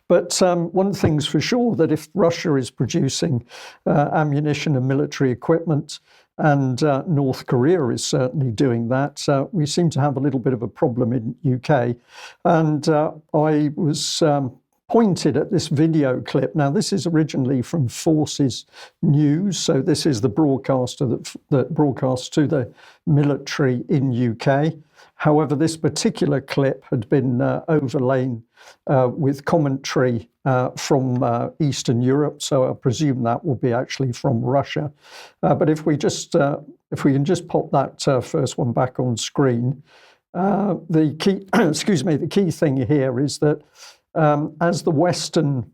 But one thing's for sure, that if Russia is producing ammunition and military equipment, and North Korea is certainly doing that, we seem to have a little bit of a problem in UK. And I was pointed at this video clip. Now, this is originally from Forces News, so this is the broadcaster that broadcasts to the military in UK. However, this particular clip had been overlain with commentary from Eastern Europe, so I presume that will be actually from Russia. But if we can just pop that first one back on screen, the key, excuse me, the key thing here is that as the Western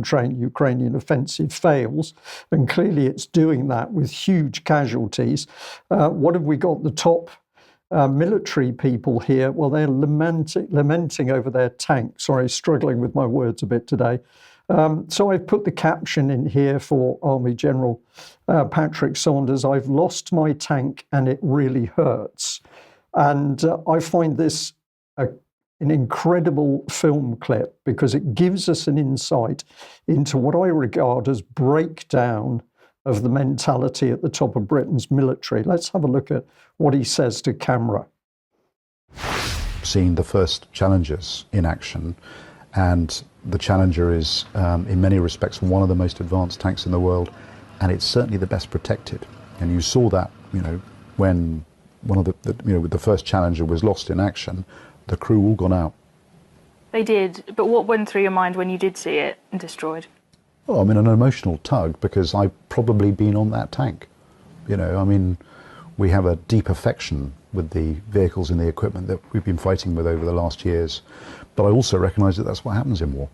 trained Ukrainian offensive fails, and clearly it's doing that with huge casualties. What have we got? The top military people here, well, they're lamenting over their tank. Sorry, struggling with my words a bit today. So I've put the caption in here for Army General Patrick Saunders: "I've lost my tank and it really hurts." And I find this an incredible film clip, because it gives us an insight into what I regard as breakdown of the mentality at the top of Britain's military. Let's have a look at what he says to camera. Seeing the first Challengers in action, and the Challenger is in many respects one of the most advanced tanks in the world, and it's certainly the best protected. And you saw that, when one of the first Challenger was lost in action, the crew all gone out. They did, but what went through your mind when you did see it destroyed? Oh, I mean, an emotional tug, because I've probably been on that tank. We have a deep affection with the vehicles and the equipment that we've been fighting with over the last years. But I also recognise that that's what happens in war.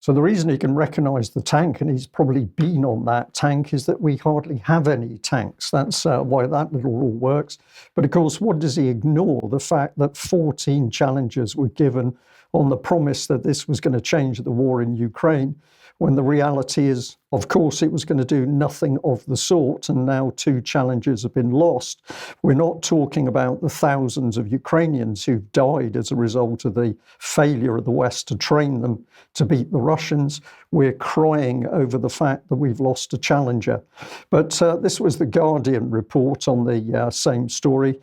So the reason he can recognise the tank, and he's probably been on that tank, is that we hardly have any tanks. That's why that little rule works. But of course, what does he ignore? The fact that 14 Challengers were given on the promise that this was going to change the war in Ukraine, when the reality is, of course, it was going to do nothing of the sort, and now 2 Challengers have been lost. We're not talking about the thousands of Ukrainians who've died as a result of the failure of the West to train them to beat the Russians. We're crying over the fact that we've lost a Challenger. But this was the Guardian report on the same story,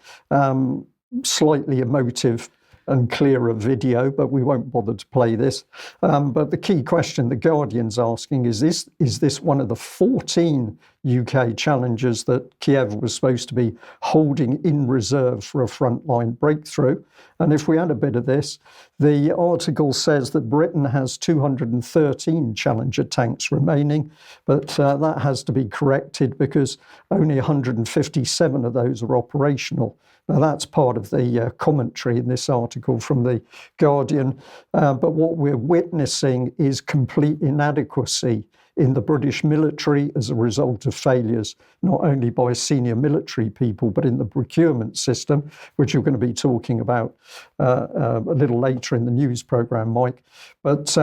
slightly emotive and clearer video, but we won't bother to play this. But the key question the Guardian's asking is this one of the 14 UK Challengers that Kiev was supposed to be holding in reserve for a frontline breakthrough? And if we add a bit of this, the article says that Britain has 213 Challenger tanks remaining, but that has to be corrected because only 157 of those are operational. Now, that's part of the commentary in this article from the Guardian. But what we're witnessing is complete inadequacy in the British military as a result of failures, not only by senior military people, but in the procurement system, which you're going to be talking about a little later in the news programme, Mike. But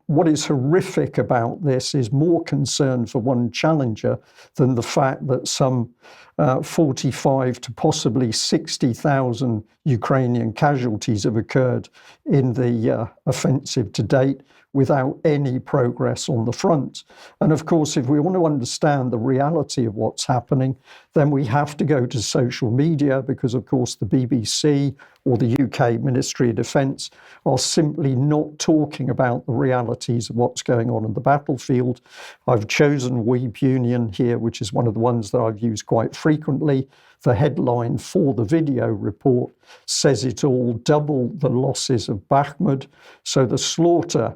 what is horrific about this is more concern for one Challenger than the fact that some 45 to possibly 60,000 Ukrainian casualties have occurred in the offensive to date without any progress on the front. And of course, if we want to understand the reality of what's happening, then we have to go to social media, because of course the BBC or the UK Ministry of Defence are simply not talking about the realities of what's going on in the battlefield. I've chosen Weeb Union here, which is one of the ones that I've used quite frequently. The headline for the video report says it all: double the losses of Bakhmut. So the slaughter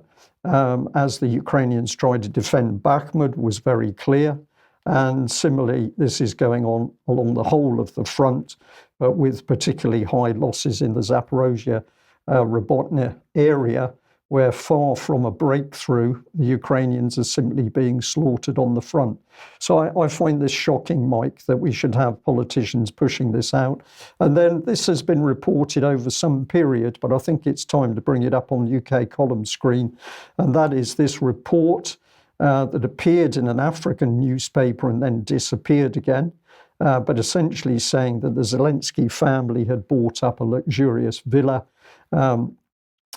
as the Ukrainians tried to defend Bakhmut was very clear. And similarly, this is going on along the whole of the front, but with particularly high losses in the Zaporozhye, Robotny area, where far from a breakthrough, the Ukrainians are simply being slaughtered on the front. So I find this shocking, Mike, that we should have politicians pushing this out. And then this has been reported over some period, but I think it's time to bring it up on UK column screen. And that is this report that appeared in an African newspaper and then disappeared again. but essentially saying that the Zelenskyy family had bought up a luxurious villa in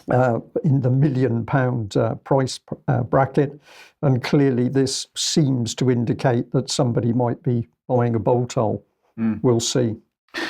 the £1 million price bracket. And clearly this seems to indicate that somebody might be buying a bolt hole. We'll see.